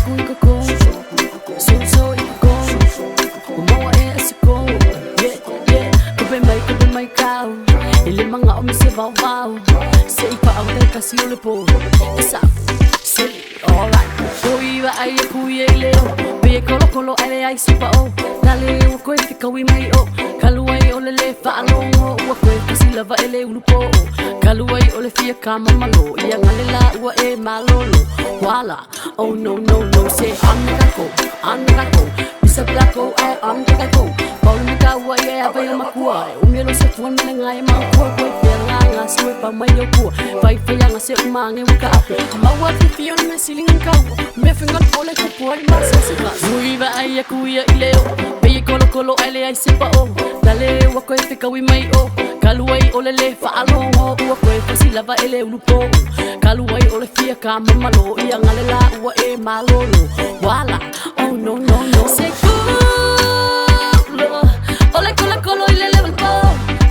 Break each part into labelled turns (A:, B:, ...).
A: Kakou, so Kakou, umawa Kakou, yeah, kape mai kau, ele mga omise bau, se ipa au te kasi ole po, esa, se, alright, koiwa ai kuye leo, be kolo ai sipa o, dale o koe te kawi mai o, kaluai ole le whaalongo, ua koe kasi lava ele ulupo, kaluai ole fia ka mamalo, ia ngalela ua malolo, wala, oh no, say I'm the Kakou, bisa belako I'm the Kakou, Paul mika ua vai makua, umelo se tuan menengai makua, koe fia nganga sue pa mai o kua, vai fia nga se umange waka ape, maua fifion me silingan kau, me fingan pole kupua I masa sika, uiva ai kuia ileo, be kolo ele ai sipa o, dale ua koe te kawi mai o, kaluai ole le whaalongo, ua koe kasi lava ele ulupo, kaluai ole fia ka mamalo, ia ngalela ua malolo, wala, oh no, se kulo, ole kolo ile level po,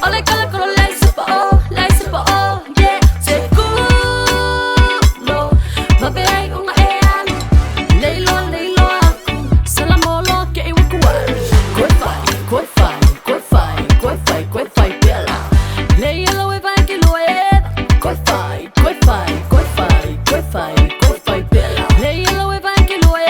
A: ole kolo lai sipa o, yeah, se kulo, babe ai unga ean, leilo aku, salamolo ke iwa kuai, koe fai pela, leilo e vai ke loe, koe fai pela, leilo e vai ke loe,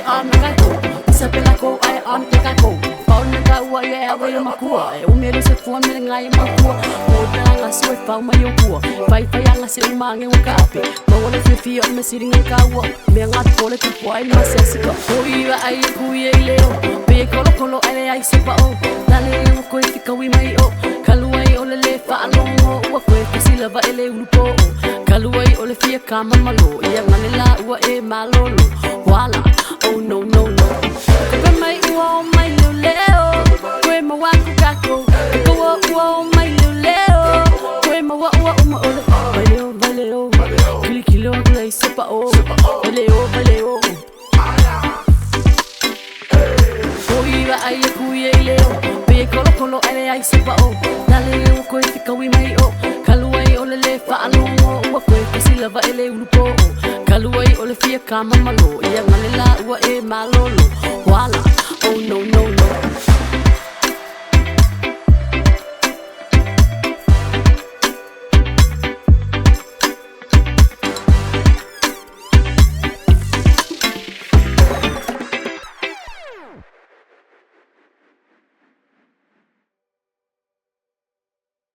A: I'm the Kakou, isa pelako ai I'm the Kakou, Paul mika ua vai makua, umero se tuan menengai makua, o nga sue pau mai o kua, vai nga se umange waka ape, mawale fia me siringan kaua, me ngat pole kupua I masa sika, koiwa ai kuie leo, be kolo ai sipa o, dale ua koe te kawi mai o, kaluai ole le whaalongo, ua koe kasi lava ele ulupo, kaluai ole fia ka mamalo, ia ngalela ua malolo, wala, oh no, kape mai ua o mai leo, koe mawa ku Kakou, kawa ua o mai leo, koe mawa ua uma ole, valeo, kilo lai sipa o, valeo, koiwa ai kuie leo, be kolo ai sipa o, dale ua koe te kawi mai o, kaluai ole le whaalongo, ua koe kasi lava ele ulupo, kaluai ole fia ka mamalo, ia ngalela ua malolo, wala, oh no,